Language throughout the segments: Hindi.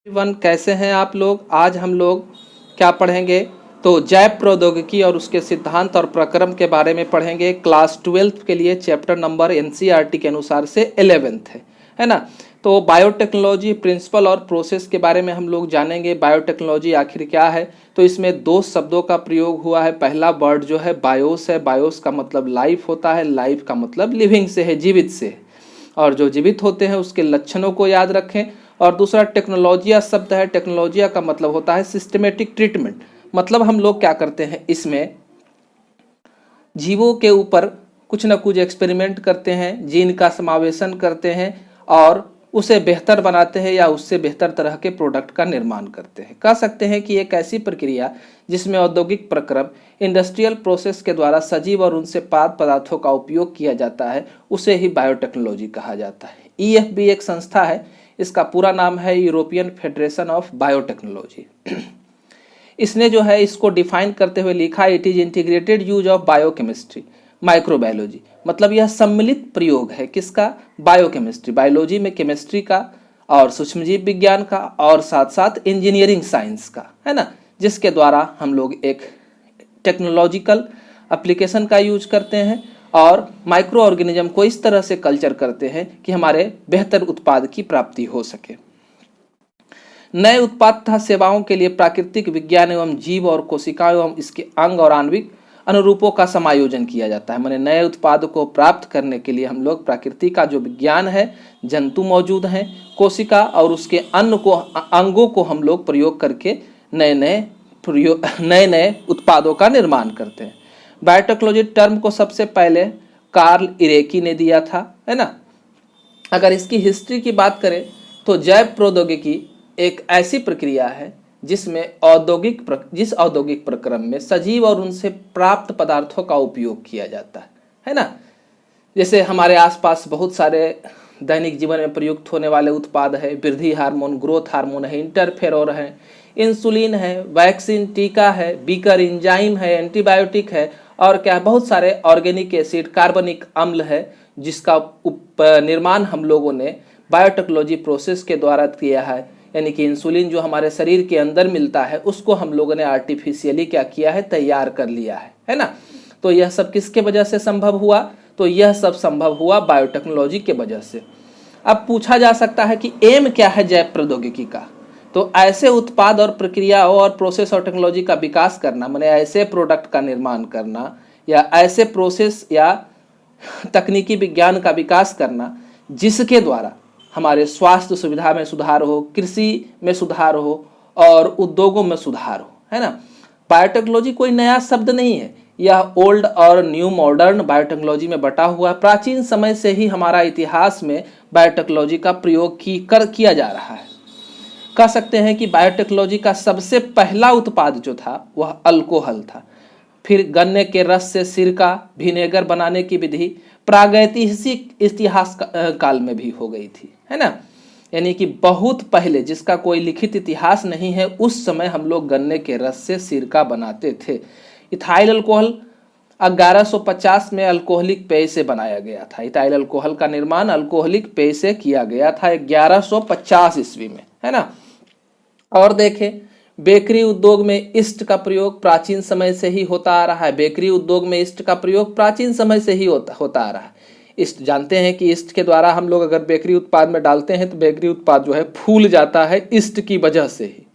वन कैसे हैं आप लोग। आज हम लोग क्या पढ़ेंगे तो जैव प्रौद्योगिकी और उसके सिद्धांत और प्रक्रम के बारे में पढ़ेंगे। क्लास 12 के लिए चैप्टर नंबर एनसीईआरटी के अनुसार से 11th है ना। तो बायोटेक्नोलॉजी प्रिंसिपल और प्रोसेस के बारे में हम लोग जानेंगे। बायोटेक्नोलॉजी आखिर क्या है, तो इसमें दो शब्दों का प्रयोग हुआ है। पहला वर्ड जो है बायोस है, बायोस का मतलब लाइफ होता है, लाइफ का मतलब लिविंग से है, जीवित से है, और जो जीवित होते हैं उसके लक्षणों को याद रखें। और दूसरा टेक्नोलॉजिया शब्द है, टेक्नोलॉजिया का मतलब होता है सिस्टमेटिक ट्रीटमेंट, मतलब हम लोग क्या करते हैं, इसमें जीवों के ऊपर कुछ न कुछ एक्सपेरिमेंट करते हैं, जीन का समावेशन करते हैं और उसे बेहतर बनाते हैं या उससे बेहतर तरह के प्रोडक्ट का निर्माण करते हैं। कह सकते हैं कि एक ऐसी प्रक्रिया जिसमें औद्योगिक प्रक्रम इंडस्ट्रियल प्रोसेस के द्वारा सजीव और उनसे पाद पदार्थों का उपयोग किया जाता है, उसे ही बायोटेक्नोलॉजी कहा जाता है। ईएफबी एक संस्था है, इसका पूरा नाम है यूरोपियन फेडरेशन ऑफ बायोटेक्नोलॉजी। इसने जो है इसको डिफाइन करते हुए लिखा, it is integrated use of biochemistry microbiology, मतलब यह सम्मिलित प्रयोग है किसका, बायोकेमिस्ट्री, बायोलॉजी में केमिस्ट्री का और सूक्ष्मजीव विज्ञान का और साथ साथ इंजीनियरिंग साइंस का, है ना, जिसके द्वारा हम लोग एक टेक्नोलॉजिकल एप्लीकेशन का यूज करते हैं और माइक्रो ऑर्गेनिज्म को इस तरह से कल्चर करते हैं कि हमारे बेहतर उत्पाद की प्राप्ति हो सके। नए उत्पाद तथा सेवाओं के लिए प्राकृतिक विज्ञान एवं जीव और कोशिकाओं एवं इसके अंग और आणविक अनुरूपों का समायोजन किया जाता है। माने नए उत्पाद को प्राप्त करने के लिए हम लोग प्रकृति का जो विज्ञान है, जंतु मौजूद हैं, कोशिका और उसके अंगों को हम लोग प्रयोग करके नए नए उत्पादों का निर्माण करते हैं। बायोटेक्नोलॉजी टर्म को सबसे पहले कार्ल इरेकी ने दिया था, है ना। अगर इसकी हिस्ट्री की बात करें तो जैव प्रौद्योगिकी एक ऐसी प्रक्रिया है जिसमें जिस औद्योगिक प्रक्रम में सजीव और उनसे प्राप्त पदार्थों का उपयोग किया जाता है ना। जैसे हमारे आसपास बहुत सारे दैनिक जीवन में प्रयुक्त होने वाले उत्पाद है, वृद्धि हार्मोन, ग्रोथ हार्मोन है, इंटरफेरोन है, इंसुलिन है, वैक्सीन, टीका है, बीकर एंजाइम है, एंटीबायोटिक है और क्या बहुत सारे ऑर्गेनिक एसिड, कार्बनिक अम्ल है, जिसका निर्माण हम लोगों ने बायोटेक्नोलॉजी प्रोसेस के द्वारा किया है। यानी कि इंसुलिन जो हमारे शरीर के अंदर मिलता है उसको हम लोगों ने आर्टिफिशियली क्या किया है, तैयार कर लिया है ना। तो यह सब किसके वजह से संभव हुआ, तो यह सब संभव हुआ बायोटेक्नोलॉजी के वजह से। अब पूछा जा सकता है कि एम क्या है जैव प्रौद्योगिकी का, तो ऐसे उत्पाद और प्रक्रियाओं और प्रोसेस और टेक्नोलॉजी का विकास करना, माने ऐसे प्रोडक्ट का निर्माण करना या ऐसे प्रोसेस या तकनीकी विज्ञान का विकास करना जिसके द्वारा हमारे स्वास्थ्य सुविधा में सुधार हो, कृषि में सुधार हो और उद्योगों में सुधार हो, है ना। बायोटेक्नोलॉजी कोई नया शब्द नहीं है, यह ओल्ड और न्यू मॉडर्न बायोटेक्नोलॉजी में बटा हुआ है। प्राचीन समय से ही हमारा इतिहास में बायोटेक्नोलॉजी का प्रयोग किया जा रहा है। कह सकते हैं कि बायोटेक्नोलॉजी का सबसे पहला उत्पाद जो था वह अल्कोहल था, फिर गन्ने के रस से सिरका, विनेगर बनाने की विधि प्रागैतिहासिक इतिहास काल में भी हो गई थी, है ना। यानी कि बहुत पहले, जिसका कोई लिखित इतिहास नहीं है, उस समय हम लोग गन्ने के रस से सिरका बनाते थे। इथाइल अल्कोहल 1150 में अल्कोहलिक पेय से बनाया गया था। इथाइल अल्कोहल का निर्माण अल्कोहलिक पेय से किया गया था 1150 ईस्वी में, है ना। और देखें, बेकरी उद्योग में ईस्ट का प्रयोग प्राचीन समय से ही होता आ रहा है। बेकरी उद्योग में ईस्ट का प्रयोग प्राचीन समय से ही होता आ रहा है। ईस्ट जानते हैं कि ईस्ट के द्वारा हम लोग अगर बेकरी उत्पाद में डालते हैं तो बेकरी उत्पाद जो है फूल जाता है ईस्ट की वजह से ही।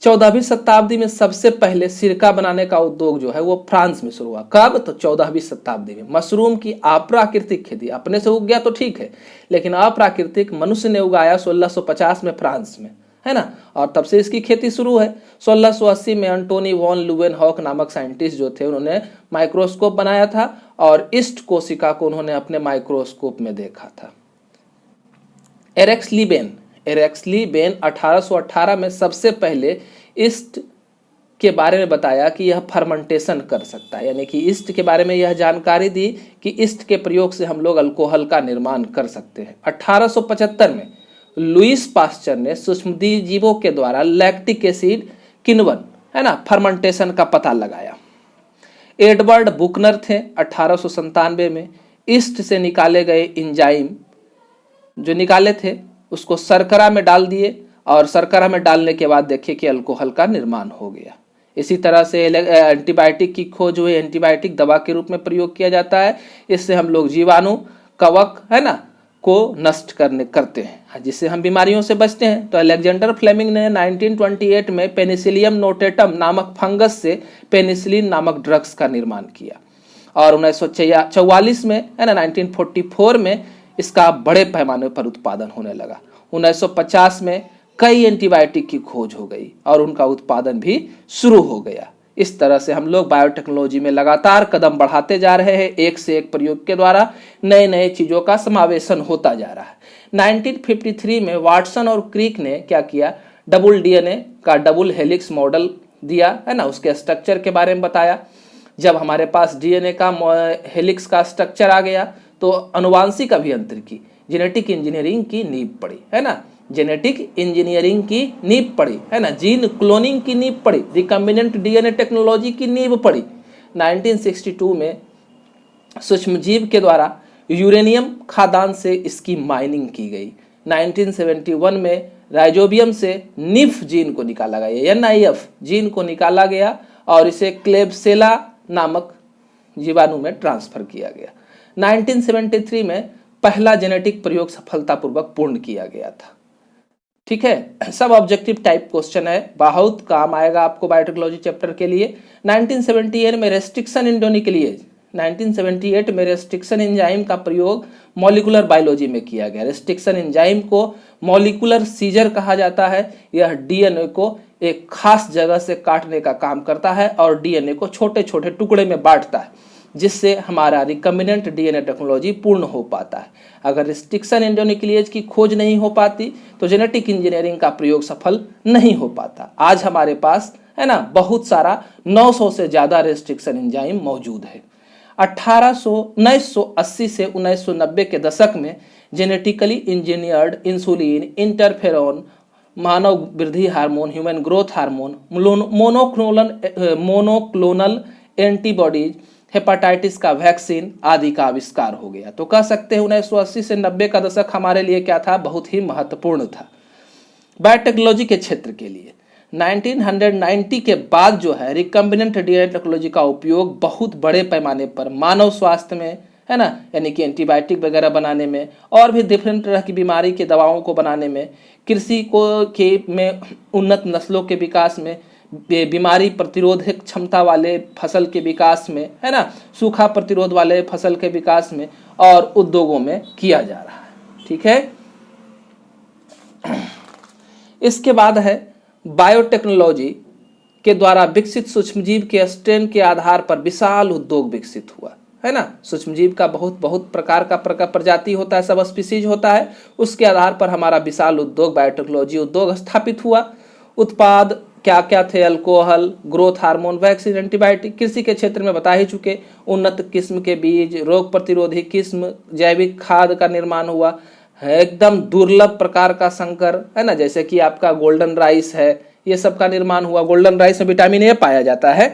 14वीं शताब्दी में सबसे पहले सिरका बनाने का उद्योग जो है वो फ्रांस में शुरू हुआ। कब, तो 14वीं शताब्दी में। मशरूम की अप्राकृतिक खेती, अपने से उग गया तो ठीक है, लेकिन अप्राकृतिक मनुष्य ने उगाया 1650 में फ्रांस में, है ना। और तब से इसकी खेती शुरू है। 1680 में एंटोनी वॉन लुवेनहॉक नामक साइंटिस्ट जो थे, उन्होंने माइक्रोस्कोप बनाया था और ईस्ट कोशिका को उन्होंने अपने माइक्रोस्कोप में देखा था। एरेक्स ली बेन 1818 में सबसे पहले ईस्ट के बारे में बताया कि यह फर्मेंटेशन कर सकता है। यानी कि ईस्ट के बारे में यह जानकारी दी कि ईस्ट के प्रयोग से हम लोग अल्कोहल का निर्माण कर सकते हैं। 1875 में लुईस पास्चर ने सूक्ष्मजीवों के द्वारा लैक्टिक एसिड किण्वन, है ना, फर्मेंटेशन का पता लगाया। एडवर्ड बुकनर थे 1897 में ईस्ट से निकाले गए एंजाइम जो निकाले थे उसको शर्करा में डाल दिए और शर्करा में डालने के बाद देखिए कि अल्कोहल का निर्माण हो गया। इसी तरह से एंटीबायोटिक की खोज हुई, एंटीबायोटिक दवा के रूप में प्रयोग किया जाता है। इससे हम लोग जीवाणु, कवक, है ना, को नष्ट करते हैं, जिससे हम बीमारियों से बचते हैं। तो अलेक्जेंडर फ्लेमिंग ने 1928 में पेनिसिलियम नोटेटम नामक फंगस से पेनिसिलिन नामक ड्रग्स का निर्माण किया और 1944 में, है ना, 1944 में इसका बड़े पैमाने पर उत्पादन होने लगा। 1950 में कई एंटीबायोटिक की खोज हो गई और उनका उत्पादन भी शुरू हो गया। इस तरह से हम लोग बायोटेक्नोलॉजी में लगातार कदम बढ़ाते जा रहे हैं। एक से एक प्रयोग के द्वारा नए नए चीज़ों का समावेशन होता जा रहा है। 1953 में वाटसन और क्रिक ने क्या किया, डबल डीएनए का डबल हेलिक्स मॉडल दिया, है ना, उसके स्ट्रक्चर के बारे में बताया। जब हमारे पास डीएनए का हेलिक्स का स्ट्रक्चर आ गया तो अनुवांशिक अभियांत्रिकी, जेनेटिक इंजीनियरिंग की नींव पड़ी, है ना, जेनेटिक इंजीनियरिंग की नींव पड़ी, है ना, जीन क्लोनिंग की नींव पड़ी, रिकम्बिनेंट डीएनए टेक्नोलॉजी की नींव पड़ी। 1962 में सूक्ष्मजीव के द्वारा यूरेनियम खादान से इसकी माइनिंग की गई। 1971 में राइजोबियम से निफ जीन को निकाला गया, NIF जीन को निकाला गया और इसे क्लेब्सेला नामक जीवाणु में ट्रांसफर किया गया। 1973 में पहला जेनेटिक प्रयोग सफलतापूर्वक पूर्ण किया गया था। ठीक है, सब ऑब्जेक्टिव टाइप क्वेश्चन है, बहुत काम आएगा आपको बायोटेक्नोलॉजी चैप्टर के लिए। 1978 में रेस्ट्रिक्शन इंडोन्यूक्लिएज, 1978 में रेस्ट्रिक्शन एंजाइम का प्रयोग मॉलिकुलर बायोलॉजी में किया गया। रेस्ट्रिक्शन एंजाइम को मॉलिकुलर सीजर कहा जाता है। यह डीएनए को एक खास जगह से काटने का काम करता है और डीएनए को छोटे छोटे टुकड़े में बांटता है, जिससे हमारा रिकम्बिनेंट डीएनए टेक्नोलॉजी पूर्ण हो पाता है। अगर रेस्ट्रिक्शन एंडोन्यूक्लिएज की खोज नहीं हो पाती तो जेनेटिक इंजीनियरिंग का प्रयोग सफल नहीं हो पाता। आज हमारे पास, है ना, बहुत सारा 900 से ज़्यादा रेस्ट्रिक्शन एंजाइम मौजूद है। 1980 से 1990 के दशक में जेनेटिकली इंजीनियर्ड इंसुलिन, इंटरफेरॉन, मानव वृद्धि hormone, human growth hormone, monoclonal antibodies, hepatitis का वैक्सीन आदि का आविष्कार हो गया। तो कह सकते हैं 1980 से 90 का दशक हमारे लिए क्या था, बहुत ही महत्वपूर्ण था बायोटेक्नोलॉजी के क्षेत्र के लिए। 1990 के बाद जो है रिकम्बिनेंट डीएनए टेक्नोलॉजी का उपयोग बहुत बड़े पैमाने पर मानव स्वास्थ्य में, है ना, यानी कि एंटीबायोटिक वगैरह बनाने में और भी डिफरेंट तरह की बीमारी के दवाओं को बनाने में, कृषि में उन्नत नस्लों के विकास में, बीमारी प्रतिरोधक क्षमता वाले फसल के विकास में, है ना, सूखा प्रतिरोध वाले फसल के विकास में और उद्योगों में किया जा रहा है। ठीक है, इसके बाद है बायोटेक्नोलॉजी के द्वारा विकसित सूक्ष्मजीव के स्ट्रेन के आधार पर विशाल उद्योग विकसित हुआ, है ना। सूक्ष्मजीव का बहुत प्रकार का प्रजाति होता है, सब स्पीसीज होता है, उसके आधार पर हमारा विशाल उद्योग बायोटेक्नोलॉजी उद्योग स्थापित हुआ। उत्पाद क्या क्या थे, alcohol, growth hormone, vaccine, antibiotic. कृषि के क्षेत्र में बता ही चुके, उन्नत किस्म के बीज, रोग प्रतिरोधी किस्म, जैविक खाद का निर्माण हुआ है, एकदम दुर्लभ प्रकार का संकर, है ना, जैसे कि आपका गोल्डन राइस है, ये सब का निर्माण हुआ। गोल्डन राइस में विटामिन ए पाया जाता है।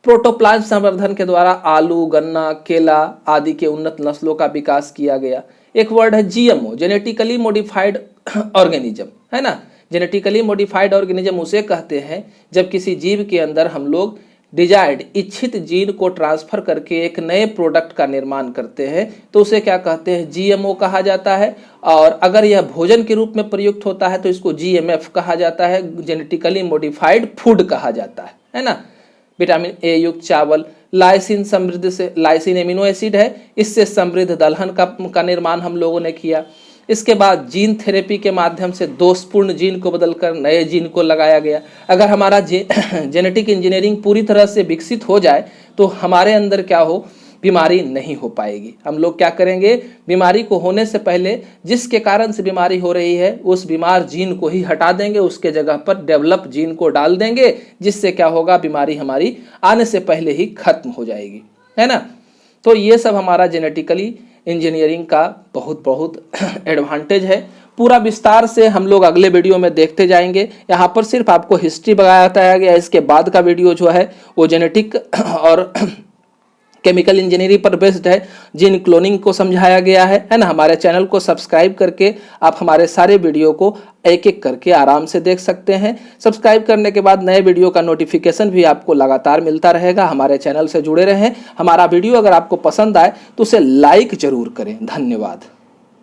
प्रोटोप्लाज्म संवर्धन के द्वारा आलू, गन्ना, केला आदि के उन्नत नस्लों का विकास किया गया। एक वर्ड है जीएमओ, जेनेटिकली मॉडिफाइड ऑर्गेनिज्म, है ना। जेनेटिकली मॉडिफाइड ऑर्गेनिज्म उसे कहते हैं जब किसी जीव के अंदर हम लोग डिजायर्ड, इच्छित जीन को ट्रांसफर करके एक नए प्रोडक्ट का निर्माण करते हैं, तो उसे क्या कहते हैं, जीएमओ कहा जाता है। और अगर यह भोजन के रूप में प्रयुक्त होता है तो इसको जीएमएफ कहा जाता है, जेनेटिकली मॉडिफाइड फूड कहा जाता है ना। विटामिन ए युक्त चावल, लाइसिन समृद्ध से, लाइसिन एमिनो एसिड है, इससे समृद्ध दलहन का निर्माण हम लोगों ने किया। इसके बाद जीन थेरेपी के माध्यम से दोषपूर्ण जीन को बदलकर नए जीन को लगाया गया। अगर हमारा जेनेटिक इंजीनियरिंग पूरी तरह से विकसित हो जाए तो हमारे अंदर क्या हो, बीमारी नहीं हो पाएगी। हम लोग क्या करेंगे, बीमारी को होने से पहले जिसके कारण से बीमारी हो रही है उस बीमार जीन को ही हटा देंगे, उसके जगह पर डेवलप जीन को डाल देंगे, जिससे क्या होगा, बीमारी हमारी आने से पहले ही खत्म हो जाएगी, है ना। तो ये सब हमारा जेनेटिकली इंजीनियरिंग का बहुत एडवांटेज है। पूरा विस्तार से हम लोग अगले वीडियो में देखते जाएंगे। यहाँ पर सिर्फ आपको हिस्ट्री बताया गया, इसके बाद का वीडियो जो है वो जेनेटिक और केमिकल इंजीनियरिंग पर बेस्ड है, जीन क्लोनिंग को समझाया गया है ना। हमारे चैनल को सब्सक्राइब करके आप हमारे सारे वीडियो को एक एक करके आराम से देख सकते हैं। सब्सक्राइब करने के बाद नए वीडियो का नोटिफिकेशन भी आपको लगातार मिलता रहेगा। हमारे चैनल से जुड़े रहें। हमारा वीडियो अगर आपको पसंद आए तो उसे लाइक जरूर करें। धन्यवाद।